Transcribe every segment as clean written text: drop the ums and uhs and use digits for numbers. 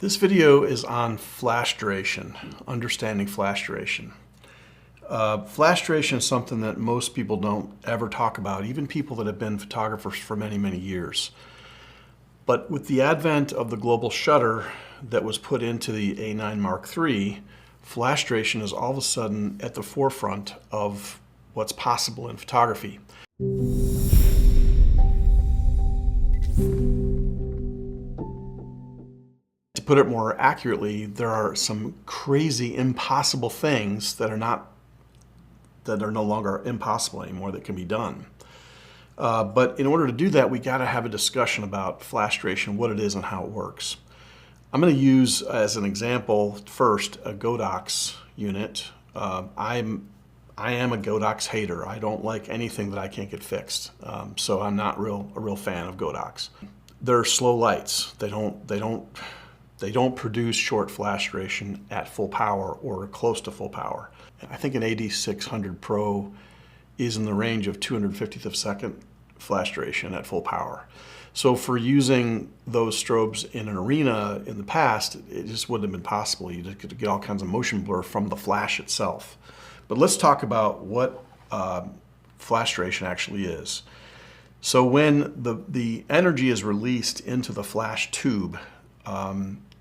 This video is on flash duration, understanding flash duration. Flash duration is something that most people don't ever talk about, even people that have been photographers for many, many years. But with the advent of the global shutter that was put into the A9III, flash duration is all of a sudden at the forefront of what's possible in photography. To put it more accurately, there are some crazy, impossible things that are no longer impossible anymore that can be done. But in order to do that, we got to have a discussion about flash duration, what it is and how it works. I'm going to use as an example first a Godox unit. I am a Godox hater. I don't like anything that I can't get fixed, so I'm not a real fan of Godox. They're slow lights. They don't produce short flash duration at full power or close to full power. I think an AD600 Pro is in the range of 250th of a second flash duration at full power. So for using those strobes in an arena in the past, it just wouldn't have been possible. You could get all kinds of motion blur from the flash itself. But let's talk about what flash duration actually is. So when the energy is released into the flash tube,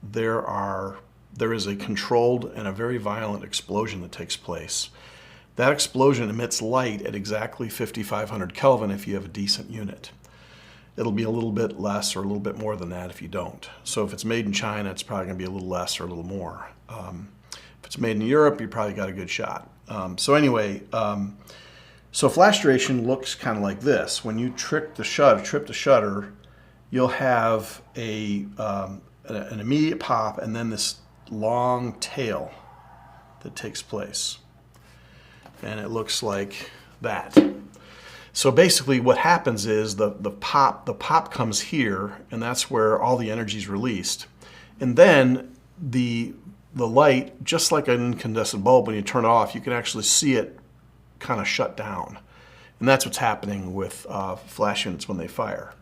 there is a controlled and a very violent explosion that takes place. That explosion emits light at exactly 5,500 Kelvin if you have a decent unit. It'll be a little bit less or a little bit more than that if you don't. So if it's made in China, it's probably going to be a little less or a little more. If it's made in Europe, you probably got a good shot. So flash duration looks kind of like this. When you trip the shutter, you'll have an immediate pop and then this long tail that takes place. And it looks like that. So basically what happens is the pop comes here, and that's where all the energy is released. And then the light, just like an incandescent bulb, when you turn it off, you can actually see it kind of shut down. And that's what's happening with flash units when they fire.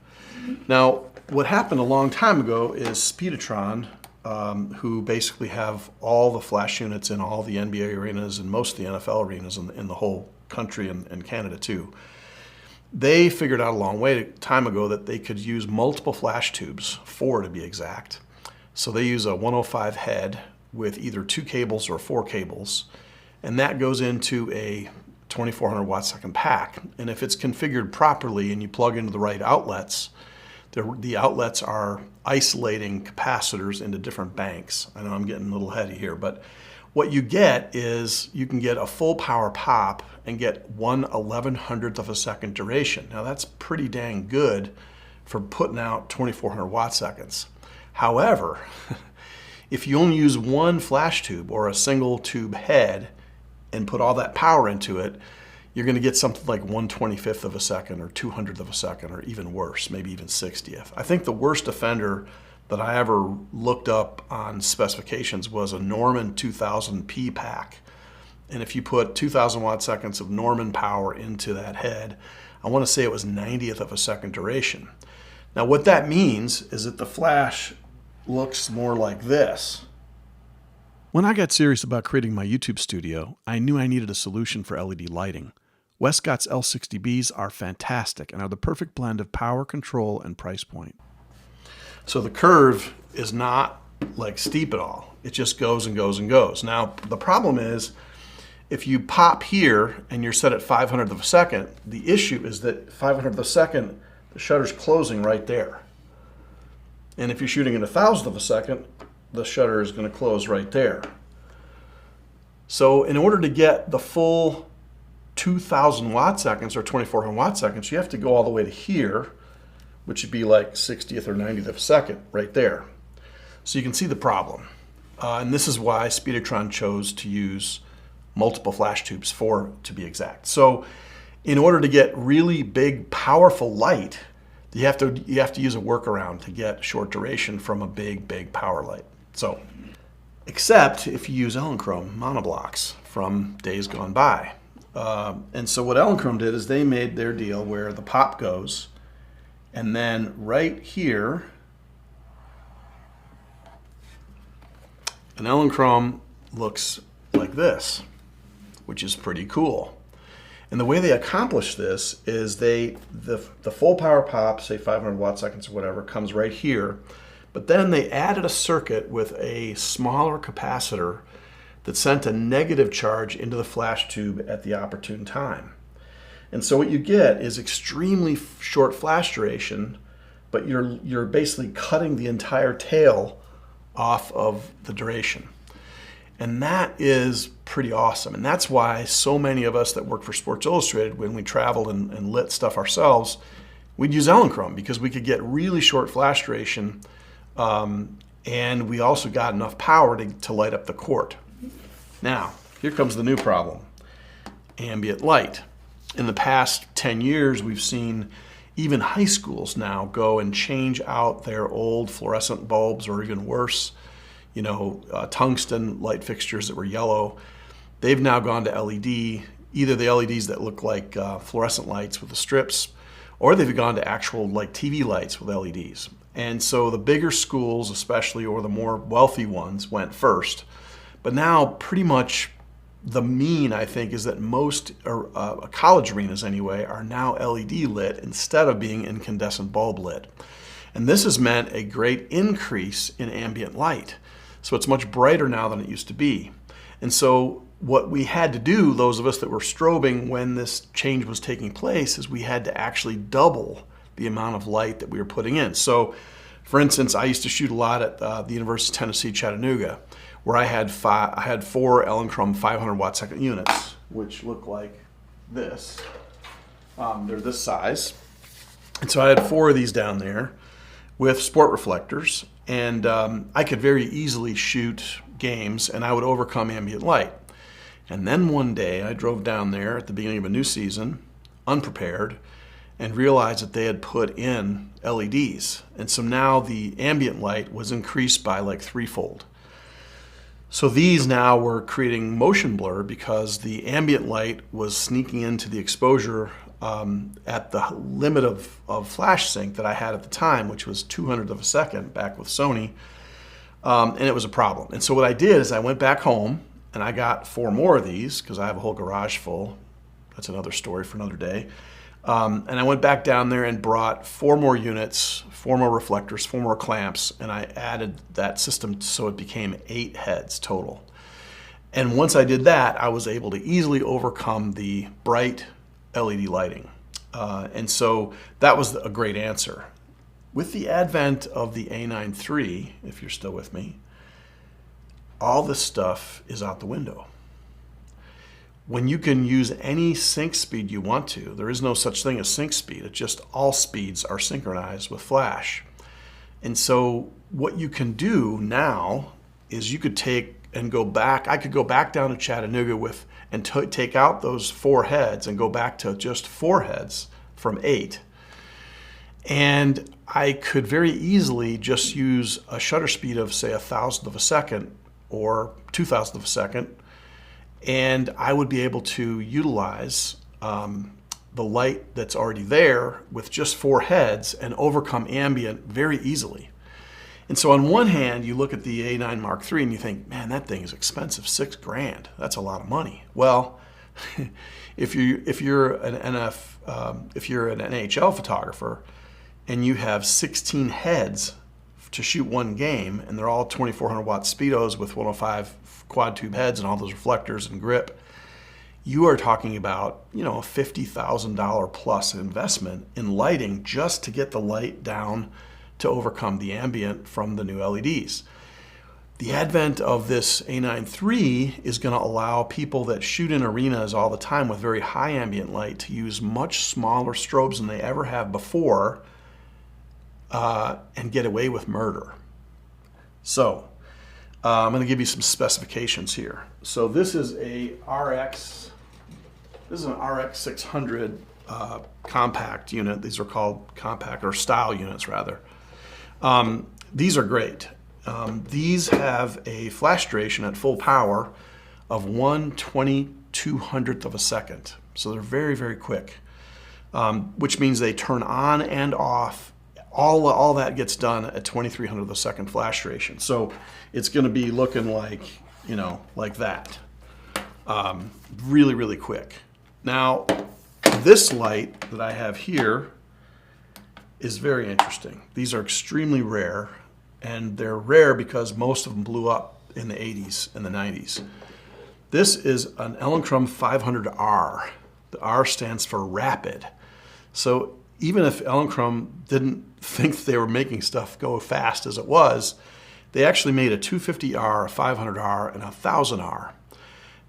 Now, what happened a long time ago is Speedotron, who basically have all the flash units in all the NBA arenas and most of the NFL arenas in the whole country and Canada too. They figured out a long time ago that they could use multiple flash tubes, 4 to be exact. So they use a 105 head with either 2 cables or 4 cables, and that goes into a 2400 watt second pack. And if it's configured properly and you plug into the right outlets, the outlets are isolating capacitors into different banks. I know I'm getting a little heady here, but what you get is you can get a full power pop and get 1/1100th of a second duration. Now that's pretty dang good for putting out 2400 watt seconds. However, if you only use one flash tube or a single tube head and put all that power into it, you're going to get something like 1/25th of a second or 200th of a second, or even worse, maybe even 60th. I think the worst offender that I ever looked up on specifications was a Norman 2000P pack. And if you put 2000 watt seconds of Norman power into that head, I want to say it was 90th of a second duration. Now what that means is that the flash looks more like this. When I got serious about creating my YouTube studio, I knew I needed a solution for LED lighting. Westcott's L60Bs are fantastic and are the perfect blend of power, control, and price point. So the curve is not like steep at all. It just goes and goes and goes. Now, the problem is if you pop here and you're set at 500th of a second, the issue is that 500th of a second, the shutter's closing right there. And if you're shooting at 1000th of a second, the shutter is going to close right there. So in order to get the full 2000 watt seconds or 2400 watt seconds, you have to go all the way to here, which would be like 60th or 90th of a second right there. So you can see the problem. And this is why Speedotron chose to use multiple flash tubes, 4 to be exact. So in order to get really big, powerful light, you have to use a workaround to get short duration from a big power light. So, except if you use Elechrome monoblocks from days gone by. And so what Elechrome did is they made their deal where the pop goes, and then right here An Elechrome looks like this, which is pretty cool. And the way they accomplish this is the full power pop, say 500 watt seconds or whatever, comes right here. But then they added a circuit with a smaller capacitor that sent a negative charge into the flash tube at the opportune time. And so what you get is extremely short flash duration, but you're basically cutting the entire tail off of the duration. And that is pretty awesome. And that's why so many of us that work for Sports Illustrated, when we traveled and lit stuff ourselves, we'd use Elechrome because we could get really short flash duration, and we also got enough power to light up the court. Now, here comes the new problem. Ambient light. In the past 10 years, we've seen even high schools now go and change out their old fluorescent bulbs, or even worse, tungsten light fixtures that were yellow. They've now gone to LED, either the LEDs that look like fluorescent lights with the strips, or they've gone to actual like TV lights with LEDs. And so the bigger schools, especially, or the more wealthy ones, went first. But now pretty much the mean, I think, is that most college arenas anyway are now LED lit instead of being incandescent bulb lit. And this has meant a great increase in ambient light. So it's much brighter now than it used to be. And so what we had to do, those of us that were strobing when this change was taking place, is we had to actually double the amount of light that we were putting in. So for instance, I used to shoot a lot at the University of Tennessee, Chattanooga, where I had 4 Elechrome 500 watt second units, which look like this. They're this size. And so I had 4 of these down there with sport reflectors, and I could very easily shoot games, and I would overcome ambient light. And then one day I drove down there at the beginning of a new season, unprepared, and realized that they had put in LEDs. And so now the ambient light was increased by like 3-fold. So these now were creating motion blur because the ambient light was sneaking into the exposure at the limit of flash sync that I had at the time, which was 200th of a second back with Sony, and it was a problem. And so what I did is I went back home and I got 4 more of these because I have a whole garage full. That's another story for another day. And I went back down there and brought 4 more units, 4 more reflectors, 4 more clamps, and I added that system so it became 8 heads total. And once I did that, I was able to easily overcome the bright LED lighting. And so that was a great answer. With the advent of the A9III, if you're still with me, all this stuff is out the window. When you can use any sync speed you want to, there is no such thing as sync speed. It's just all speeds are synchronized with flash. And so what you can do now is you could take and go back. I could go back down to Chattanooga and take out those 4 heads and go back to just 4 heads from 8. And I could very easily just use a shutter speed of, say, 1,000th of a second or 2,000th of a second, and I would be able to utilize the light that's already there with just 4 heads and overcome ambient very easily. And so on one hand, you look at the A9 Mark III and you think, man, that thing is expensive, $6,000. That's a lot of money. Well, if you're an NHL photographer and you have 16 heads to shoot one game, and they're all 2,400 watt speedos with 105 quad tube heads and all those reflectors and grip, you are talking about a $50,000 plus investment in lighting just to get the light down to overcome the ambient from the new LEDs. The advent of this A9 III is going to allow people that shoot in arenas all the time with very high ambient light to use much smaller strobes than they ever have before, and get away with murder. So I'm going to give you some specifications here. So this is an RX 600 compact unit. These are called compact or style units rather. These are great. These have a flash duration at full power of 1/2200th of a second. So they're very, very quick, which means they turn on and off all that gets done at 2300th of a second flash duration. So it's going to be looking like, you know, like that. Really, really quick. Now, this light that I have here is very interesting. These are extremely rare, and they're rare because most of them blew up in the 80s and the 90s. This is an Elenchrum 500R. The R stands for rapid. So even if Elenchrum didn't think they were making stuff go fast as it was, they actually made a 250R, a 500R, and a 1000R.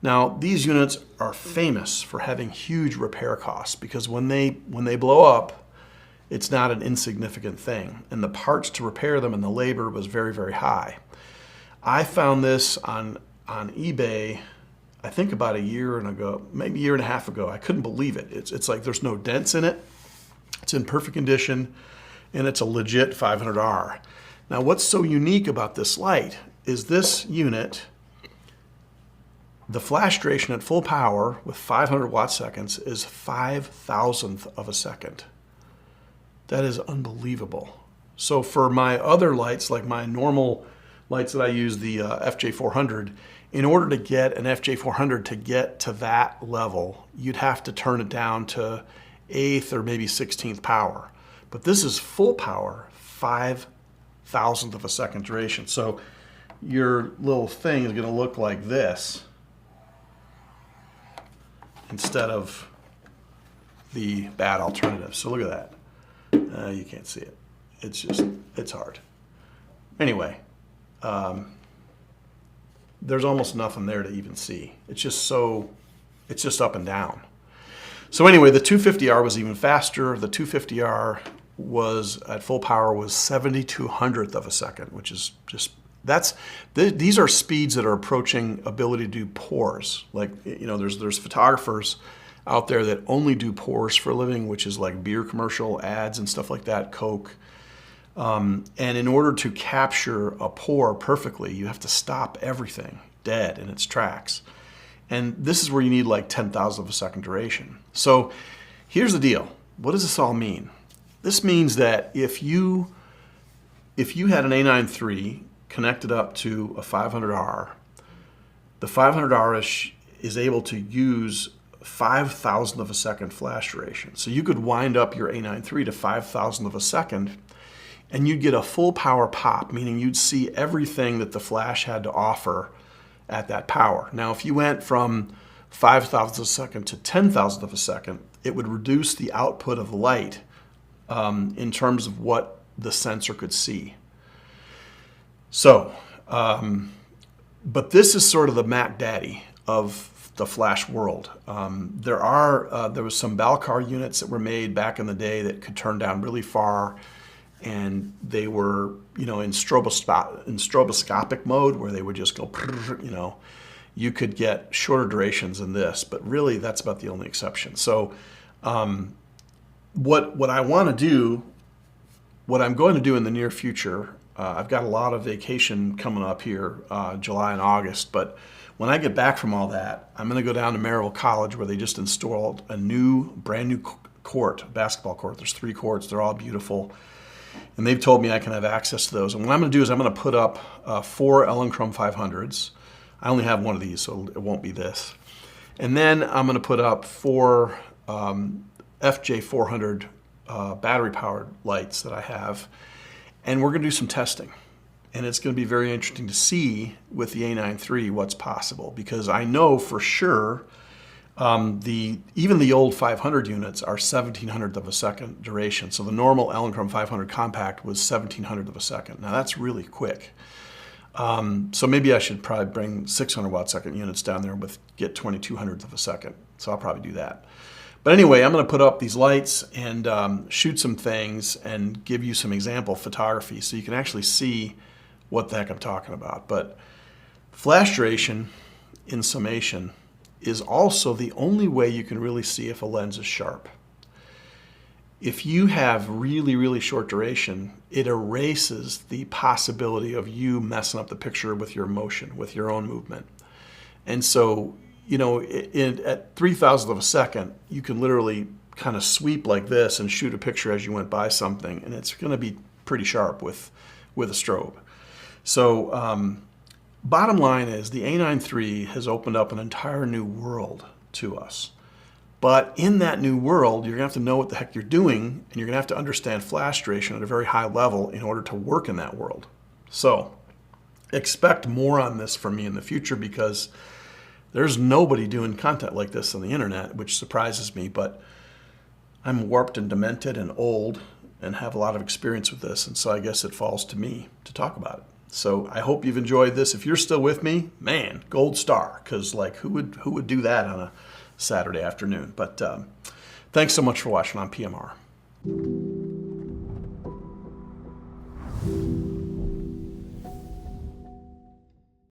Now, these units are famous for having huge repair costs because when they blow up, it's not an insignificant thing. And the parts to repair them and the labor was very, very high. I found this on eBay, I think about a year ago, maybe a year and a half ago. I couldn't believe it. It's like there's no dents in it. It's in perfect condition, and it's a legit 500R. Now, what's so unique about this light is this unit, the flash duration at full power with 500 watt seconds is 5,000th of a second. That is unbelievable. So for my other lights, like my normal lights that I use, the FJ400, in order to get an FJ400 to get to that level, you'd have to turn it down to 8th or maybe 16th power. But this is full power, 5,000th of a second duration. So your little thing is going to look like this instead of the bad alternative. So look at that. You can't see it. It's hard. Anyway, there's almost nothing there to even see. It's just up and down. So anyway, the 250R was even faster. The 250R was at full power was 7200th of a second, which is just, these are speeds that are approaching ability to do pours. Like, you know, there's photographers out there that only do pours for a living, which is like beer commercial ads and stuff like that, Coke. And in order to capture a pour perfectly, you have to stop everything dead in its tracks. And this is where you need like 10,000th of a second duration. So here's the deal. What does this all mean? This means that if you had an A9III connected up to a 500R, the 500R is able to use 5,000th of a second flash duration. So you could wind up your A9III to 5,000th of a second, and you'd get a full power pop, meaning you'd see everything that the flash had to offer at that power. Now, if you went from 5,000th of a second to 10,000th of a second, it would reduce the output of light in terms of what the sensor could see. So, but this is sort of the Mac Daddy of the flash world. There was some Balcar units that were made back in the day that could turn down really far, and they were, you know, in stroboscopic mode where they would just go, you know. You could get shorter durations than this, but really that's about the only exception. So what I want to do, what I'm going to do in the near future, I've got a lot of vacation coming up here, July and August, but when I get back from all that, I'm going to go down to Maryville College where they just installed a brand new court, basketball court. There's 3 courts. They're all beautiful. And they've told me I can have access to those. And what I'm going to do is I'm going to put up 4 Elenchrum 500s. I only have one of these, so it won't be this. And then I'm going to put up 4 FJ400 battery-powered lights that I have. And we're going to do some testing. And it's going to be very interesting to see with the A9III what's possible, because I know for sure even the old 500 units are 1700th of a second duration. So the normal Elenchrum 500 compact was 1700th of a second. Now that's really quick. So maybe I should probably bring 600 watt second units down there with get 2200th of a second. So I'll probably do that. But anyway, I'm going to put up these lights and shoot some things and give you some example photography so you can actually see what the heck I'm talking about. But flash duration, in summation, is also the only way you can really see if a lens is sharp. If you have really, really short duration, it erases the possibility of you messing up the picture with your motion, with your own movement. And so, you know, at 3,000th of a second, you can literally kind of sweep like this and shoot a picture as you went by something, and it's going to be pretty sharp with a strobe. So bottom line is the A9III has opened up an entire new world to us. But in that new world, you're going to have to know what the heck you're doing, and you're going to have to understand flash duration at a very high level in order to work in that world. So expect more on this from me in the future, because there's nobody doing content like this on the internet, which surprises me, but I'm warped and demented and old and have a lot of experience with this, and so I guess it falls to me to talk about it. So I hope you've enjoyed this. If you're still with me, man, gold star, because like who would do that on a Saturday afternoon? But thanks so much for watching on PMR.